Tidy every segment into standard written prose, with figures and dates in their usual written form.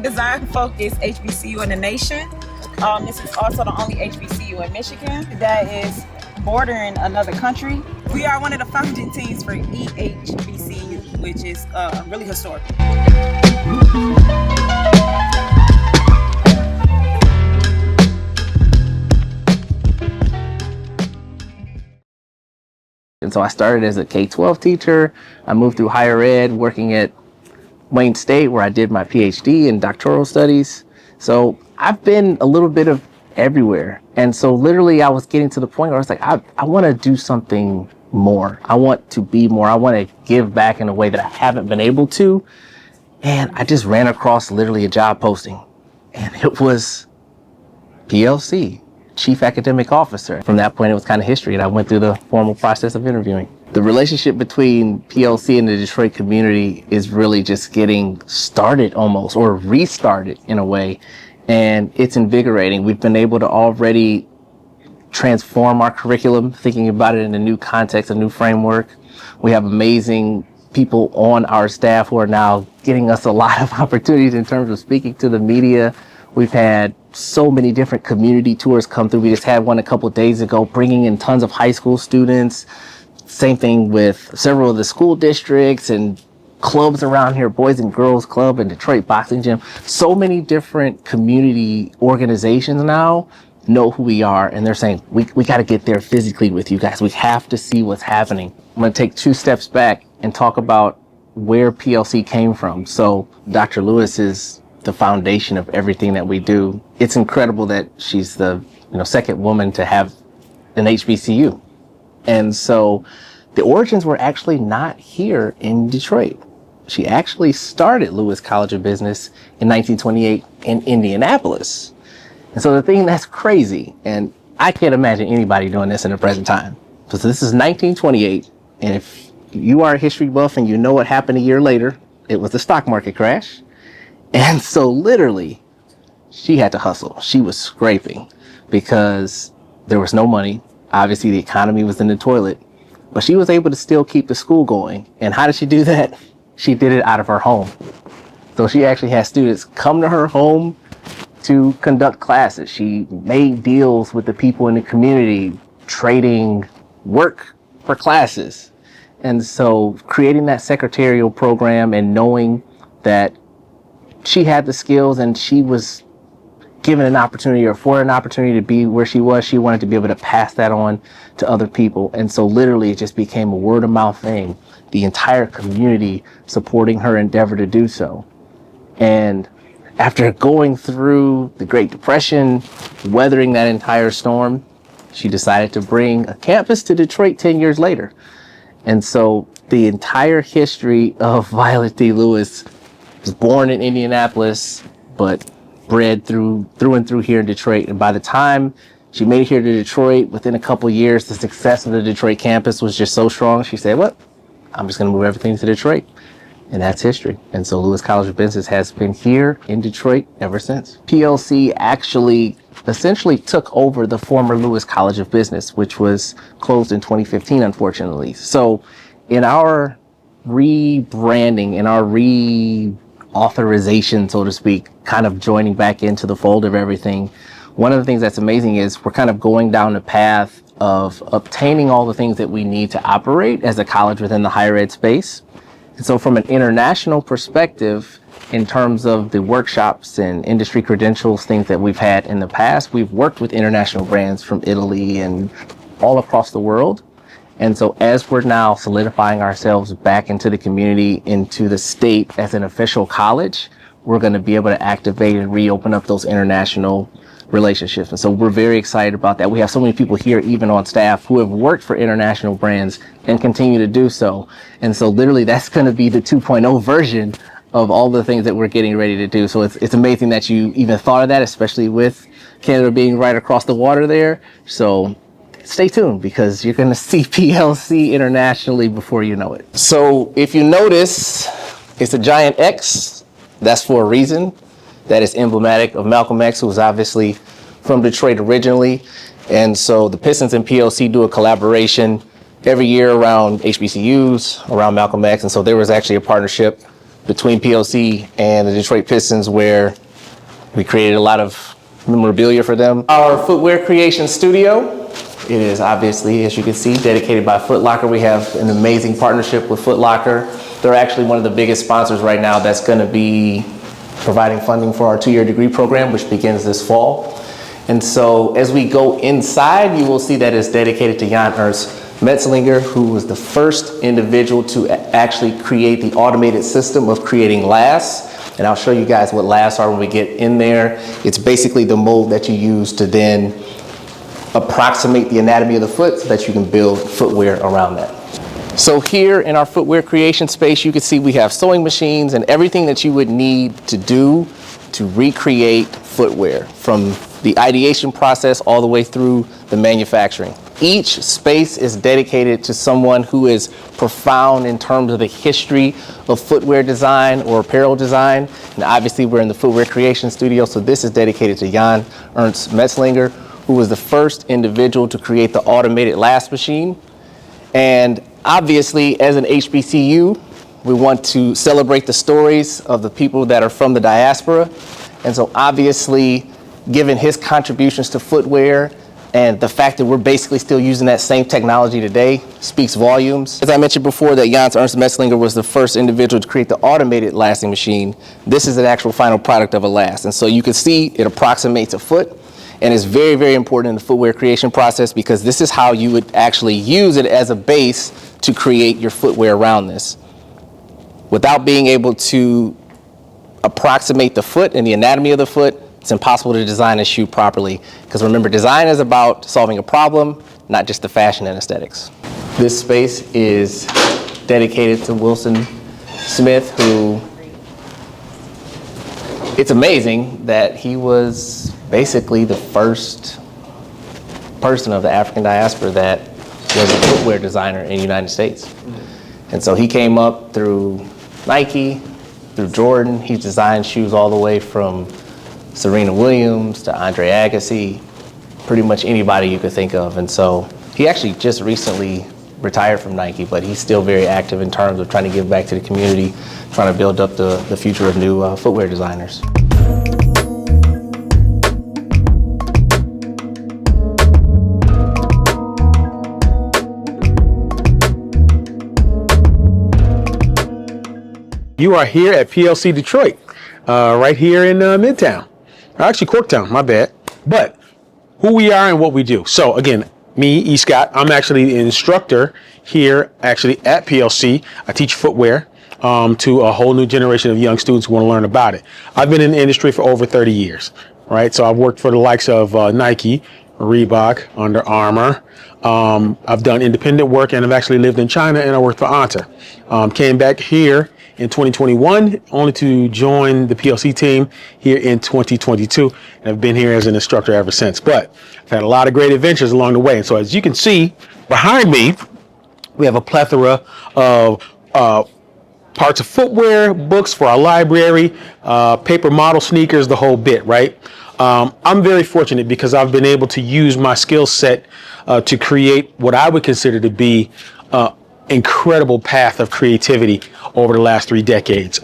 design-focused HBCU in the nation. This is also the only HBCU in Michigan that is bordering another country. We are one of the founding teams for EHBCU, which is really historic. And so I started as a K-12 teacher. I moved through higher ed, working at Wayne State, where I did my PhD in doctoral studies. So I've been a little bit of everywhere. And so literally I was getting to the point where I was like, I want to do something more. I want to be more. I want to give back in a way that I haven't been able to. And I just ran across literally a job posting, and it was PLC, Chief Academic Officer. From that point, it was kind of history, and I went through the formal process of interviewing. The relationship between PLC and the Detroit community is really just getting started almost, or restarted in a way, and it's invigorating. We've been able to already transform our curriculum, thinking about it in a new context, a new framework. We have amazing people on our staff who are now getting us a lot of opportunities in terms of speaking to the media. We've had so many different community tours come through. We just had one a couple of days ago, bringing in tons of high school students. Same thing with several of the school districts and clubs around here, Boys and Girls Club and Detroit Boxing Gym. So many different community organizations now know who we are, and they're saying, we got to get there physically with you guys. We have to see what's happening. I'm going to take 2 steps back and talk about where PLC came from. So Dr. Lewis is the foundation of everything that we do. It's incredible that she's the second woman to have an HBCU. And so the origins were actually not here in Detroit. She actually started Lewis College of Business in 1928 in Indianapolis. And so the thing that's crazy, and I can't imagine anybody doing this in the present time. So this is 1928, and if you are a history buff and you know what happened a year later, it was the stock market crash. And so literally, she had to hustle. She was scraping because there was no money. Obviously, the economy was in the toilet, but she was able to still keep the school going. And how did she do that? She did it out of her home. So she actually had students come to her home to conduct classes. She made deals with the people in the community, trading work for classes. And so creating that secretarial program and knowing that she had the skills and she was given an opportunity or afforded an opportunity to be where she was, she wanted to be able to pass that on to other people. And so literally it just became a word of mouth thing. The entire community supporting her endeavor to do so. And after going through the Great Depression, weathering that entire storm, she decided to bring a campus to Detroit 10 years later. And so the entire history of Violet D. Lewis was born in Indianapolis, but bred through and through here in Detroit. And by the time she made it here to Detroit, within a couple of years, the success of the Detroit campus was just so strong. She said, well, I'm just going to move everything to Detroit. And that's history. And so Lewis College of Business has been here in Detroit ever since. PLC actually essentially took over the former Lewis College of Business, which was closed in 2015, unfortunately. So in our rebranding, in our reauthorization, so to speak, kind of joining back into the fold of everything, one of the things that's amazing is we're kind of going down the path of obtaining all the things that we need to operate as a college within the higher ed space. And so from an international perspective, in terms of the workshops and industry credentials, things that we've had in the past, we've worked with international brands from Italy and all across the world. And so as we're now solidifying ourselves back into the community, into the state as an official college, we're going to be able to activate and reopen up those international relationships. And so we're very excited about that. We have so many people here, even on staff, who have worked for international brands and continue to do so. And so literally that's going to be the 2.0 version of all the things that we're getting ready to do. So it's amazing that you even thought of that, especially with Canada being right across the water there. So stay tuned, because you're going to see PLC internationally before you know it. So if you notice, it's a giant X. That's for a reason. That is emblematic of Malcolm X, who was obviously from Detroit originally. And so the Pistons and PLC do a collaboration every year around HBCUs, around Malcolm X. And so there was actually a partnership between PLC and the Detroit Pistons, where we created a lot of memorabilia for them. Our footwear creation studio, it is obviously, as you can see, dedicated by Foot Locker. We have an amazing partnership with Foot Locker. They're actually one of the biggest sponsors right now that's going to be providing funding for our 2-year degree program, which begins this fall. And so as we go inside, you will see that it's dedicated to Jan Ernst Metzlinger, who was the first individual to actually create the automated system of creating lasts. And I'll show you guys what lasts are when we get in there. It's basically the mold that you use to then approximate the anatomy of the foot so that you can build footwear around that. So here in our footwear creation space, you can see we have sewing machines and everything that you would need to do to recreate footwear, from the ideation process all the way through the manufacturing. Each space is dedicated to someone who is profound in terms of the history of footwear design or apparel design. And obviously we're in the footwear creation studio, so this is dedicated to Jan Ernst Metzlinger, who was the first individual to create the automated last machine. And obviously, as an HBCU, we want to celebrate the stories of the people that are from the diaspora. And so obviously, given his contributions to footwear and the fact that we're basically still using that same technology today speaks volumes. As I mentioned before, that Jan Ernst Metzlinger was the first individual to create the automated lasting machine. This is an actual final product of a last. And so you can see it approximates a foot. And it's very, very important in the footwear creation process, because this is how you would actually use it as a base to create your footwear around this. Without being able to approximate the foot and the anatomy of the foot, it's impossible to design a shoe properly. Because remember, design is about solving a problem, not just the fashion and aesthetics. This space is dedicated to Wilson Smith, who, it's amazing that he was basically the first person of the African diaspora that was a footwear designer in the United States. And so he came up through Nike, through Jordan. He's designed shoes all the way from Serena Williams to Andre Agassi, pretty much anybody you could think of. And so he actually just recently retired from Nike, but he's still very active in terms of trying to give back to the community, trying to build up the future of new footwear designers. You are here at PLC Detroit, right here in Midtown. Actually, Corktown, my bad. But who we are and what we do. So again, me, E. Scott, I'm actually the instructor here actually at PLC. I teach footwear to a whole new generation of young students who want to learn about it. I've been in the industry for over 30 years, right? So I've worked for the likes of Nike, Reebok, Under Armour. I've done independent work, and I've actually lived in China, and I worked for Anta. Came back here in 2021, only to join the PLC team here in 2022. And I've been here as an instructor ever since. But I've had a lot of great adventures along the way. And so as you can see behind me, we have a plethora of parts of footwear, books for our library, paper model sneakers, the whole bit, right? I'm very fortunate because I've been able to use my skill set to create what I would consider to be incredible path of creativity over the last 3 decades.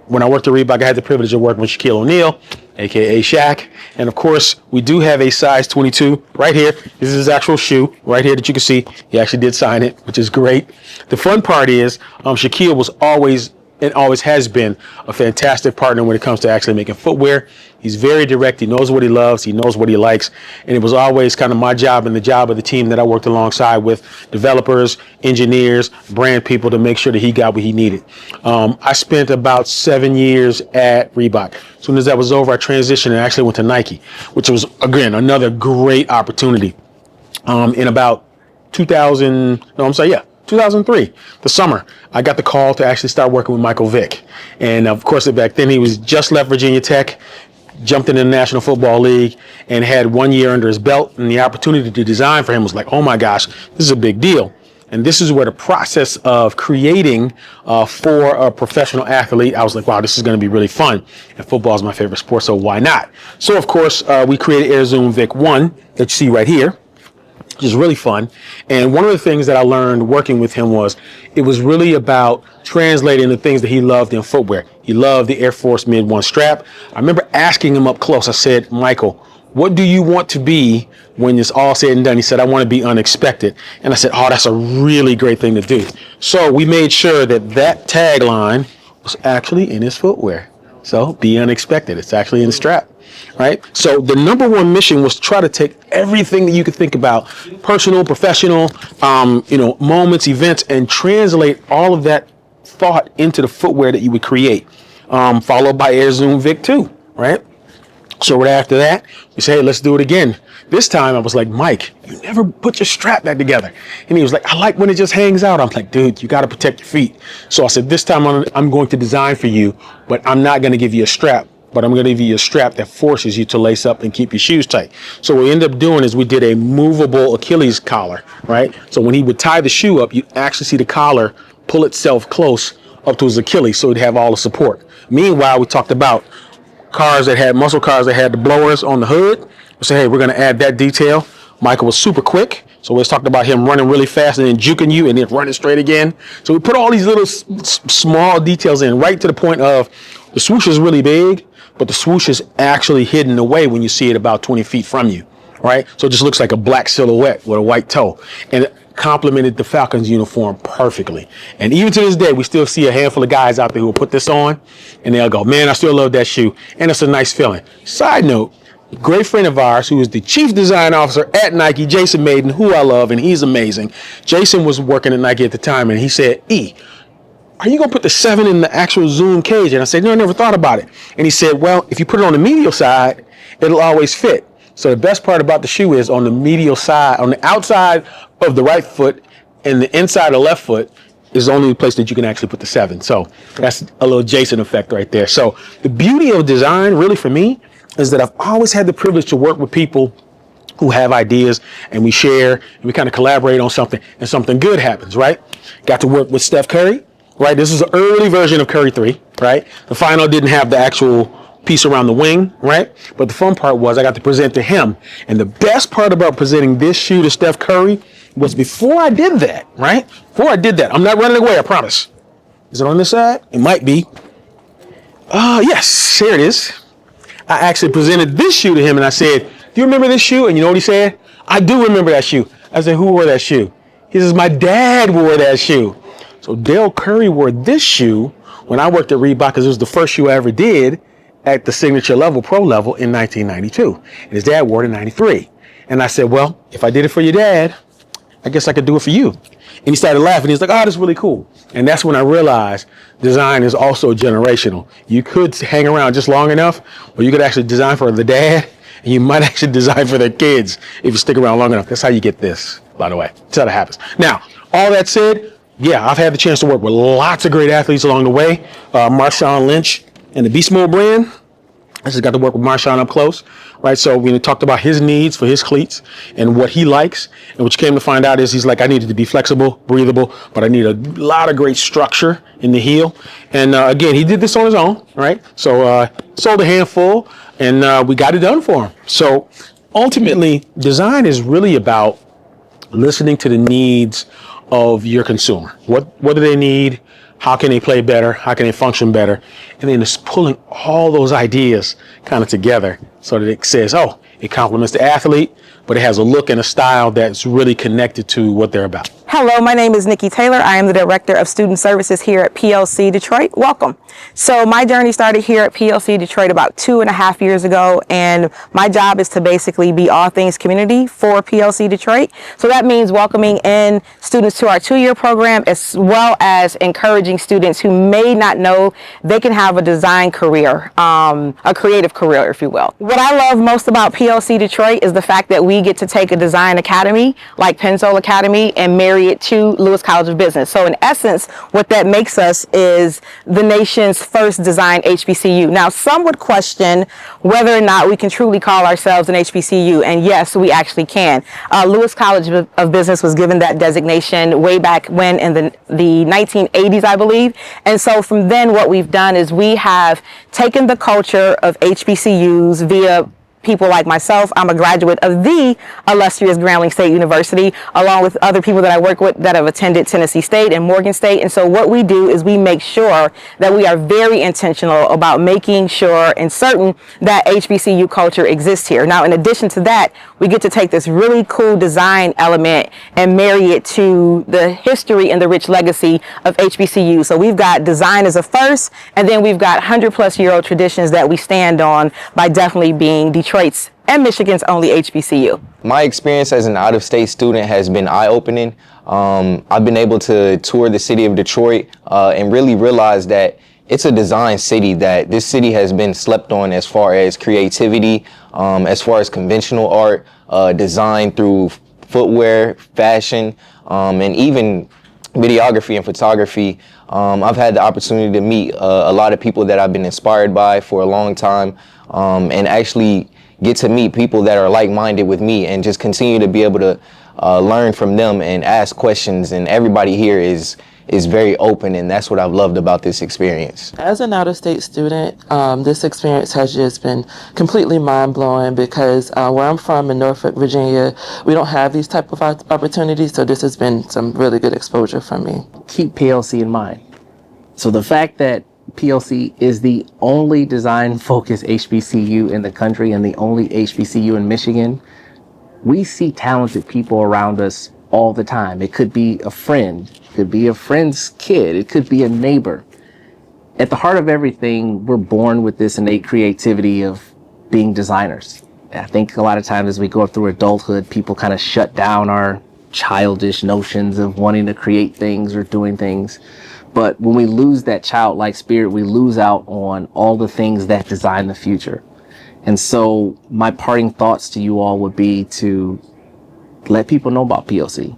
When I worked at Reebok, I had the privilege of working with Shaquille O'Neal, aka H.A.C. And of course, we do have a size 22 right here. This is his actual shoe right here that you can see. He actually did sign it, which is great. The fun part is Shaquille was always and always has been a fantastic partner when it comes to actually making footwear. He's very direct. He knows what he loves. He knows what he likes. And it was always kind of my job and the job of the team that I worked alongside with, developers, engineers, brand people, to make sure that he got what he needed. I spent about 7 years at Reebok. As soon as that was over, I transitioned and actually went to Nike, which was, again, another great opportunity. In about 2003, the summer, I got the call to actually start working with Michael Vick. And of course, back then he was just left Virginia Tech, jumped into the National Football League, and had 1 year under his belt. And the opportunity to design for him was like, oh my gosh, this is a big deal. And this is where the process of creating for a professional athlete, I was like, wow, this is going to be really fun. And football is my favorite sport, so why not? So of course, we created Air Zoom Vic 1 that you see right here. which is really fun. And one of the things that I learned working with him was it was really about translating the things that he loved in footwear. He loved the Air Force Mid 1 strap. I remember asking him up close, I said, Michael, what do you want to be when it's all said and done? He said, I want to be unexpected. And I said, oh, that's a really great thing to do. So we made sure that that tagline was actually in his footwear. So be unexpected. It's actually in the strap, right? So the number one mission was to try to take everything that you could think about, personal, professional, moments, events, and translate all of that thought into the footwear that you would create, followed by Air Zoom Vic 2, right? So right after that, we say, hey, let's do it again. This time I was like, Mike, you never put your strap back together. And he was like, I like when it just hangs out. I'm like, dude, you got to protect your feet. So I said, this time I'm going to design for you, but I'm not going to give you a strap, but I'm going to give you a strap that forces you to lace up and keep your shoes tight. So what we ended up doing is we did a movable Achilles collar, right? So when he would tie the shoe up, you actually see the collar pull itself close up to his Achilles so he'd have all the support. Meanwhile, we talked about muscle cars that had the blowers on the hood. We said, hey, we're going to add that detail. Michael was super quick. So we talked about him running really fast and then juking you and then running straight again. So we put all these little small details in, right to the point of the swoosh is really big, but the swoosh is actually hidden away when you see it about 20 feet from you, right? So it just looks like a black silhouette with a white toe. And it complemented the Falcons uniform perfectly. And even to this day, we still see a handful of guys out there who will put this on and they'll go, man, I still love that shoe. And it's a nice feeling. Side note, a great friend of ours who is the chief design officer at Nike, Jason Maiden, who I love, and he's amazing. Jason was working at Nike at the time, and he said, are you going to put the 7 in the actual Zoom cage? And I said, no, I never thought about it. And he said, well, if you put it on the medial side, it'll always fit. So the best part about the shoe is on the medial side, on the outside of the right foot and the inside of the left foot is the only place that you can actually put the 7. So that's a little Jason effect right there. So the beauty of design really for me is that I've always had the privilege to work with people who have ideas and we share and we kind of collaborate on something and something good happens, right? Got to work with Steph Curry, right? This is an early version of Curry 3, right? The final didn't have the actual piece around the wing, right? But the fun part was I got to present to him. And the best part about presenting this shoe to Steph Curry was before I did that, right? Before I did that, I'm not running away, I promise. Is it on this side? It might be. Yes, here it is. I actually presented this shoe to him and I said, do you remember this shoe? And you know what he said? I do remember that shoe. I said, who wore that shoe? He says, my dad wore that shoe. So Dale Curry wore this shoe when I worked at Reebok because it was the first shoe I ever did at the signature level, pro level in 1992. And his dad wore it in 93. And I said, well, if I did it for your dad, I guess I could do it for you. And he started laughing. He's like, oh, that's really cool. And that's when I realized design is also generational. You could hang around just long enough, or you could actually design for the dad, and you might actually design for their kids if you stick around long enough. That's how you get this, by the way. That's how that happens. Now, all that said, yeah, I've had the chance to work with lots of great athletes along the way. Marshawn Lynch and the Beast Mode brand. I just got to work with Marshawn up close, right? So we talked about his needs for his cleats and what he likes. And what you came to find out is he's like, I needed to be flexible, breathable, but I need a lot of great structure in the heel. And again, he did this on his own, right? So sold a handful and we got it done for him. So ultimately, design is really about listening to the needs of your consumer. What do they need? How can they play better? How can they function better? And then just pulling all those ideas kind of together so that it says, oh, it complements the athlete, but it has a look and a style that's really connected to what they're about. Hello, my name is Nikki Taylor. I am the Director of Student Services here at PLC Detroit. Welcome. So my journey started here at PLC Detroit about 2.5 years ago, and my job is to basically be all things community for PLC Detroit. So that means welcoming in students to our 2-year program, as well as encouraging students who may not know they can have a design career, a creative career, if you will. What I love most about PLC Detroit is the fact that we get to take a design academy like Pensole Academy and marry it to Lewis College of Business. So in essence, what that makes us is the nation's first design HBCU. Now, some would question whether or not we can truly call ourselves an HBCU, and yes, we actually can. Lewis College of Business was given that designation way back when in the 1980s, I believe. And so from then, what we've done is we have taken the culture of HBCUs via people like myself. I'm a graduate of the illustrious Grambling State University, along with other people that I work with that have attended Tennessee State and Morgan State. And so what we do is we make sure that we are very intentional about making sure and certain that HBCU culture exists here. Now, in addition to that, we get to take this really cool design element and marry it to the history and the rich legacy of HBCU. So we've got design as a first, and then we've got 100-plus-year-old traditions that we stand on by definitely being Detroit's and Michigan's only HBCU. My experience as an out-of-state student has been eye-opening. I've been able to tour the city of Detroit and really realize that it's a design city, that this city has been slept on as far as creativity, as far as conventional art, design through footwear, fashion, and even videography and photography. I've had the opportunity to meet a lot of people that I've been inspired by for a long time, and actually get to meet people that are like-minded with me and just continue to be able to learn from them and ask questions. And everybody here is very open, and that's what I've loved about this experience. As an out-of-state student, this experience has just been completely mind-blowing because where I'm from in Norfolk, Virginia, we don't have these type of opportunities, so this has been some really good exposure for me. Keep PLC in mind. So the fact that PLC is the only design-focused HBCU in the country and the only HBCU in Michigan, we see talented people around us all the time. It could be a friend, it could be a friend's kid, it could be a neighbor. At the heart of everything, we're born with this innate creativity of being designers. I think a lot of times as we go through adulthood, people kind of shut down our childish notions of wanting to create things or doing things. But when we lose that childlike spirit, we lose out on all the things that design the future. And so my parting thoughts to you all would be to let people know about PLC.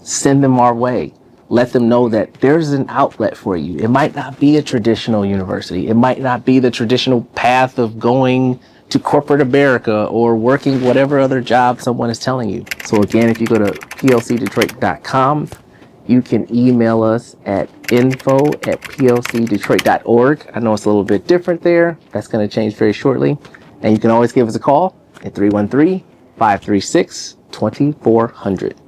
Send them our way. Let them know that there's an outlet for you. It might not be a traditional university. It might not be the traditional path of going to corporate America or working whatever other job someone is telling you. So again, if you go to plcdetroit.com, you can email us at info@plcdetroit.org. I know it's a little bit different there. That's going to change very shortly. And you can always give us a call at 313-536-2400.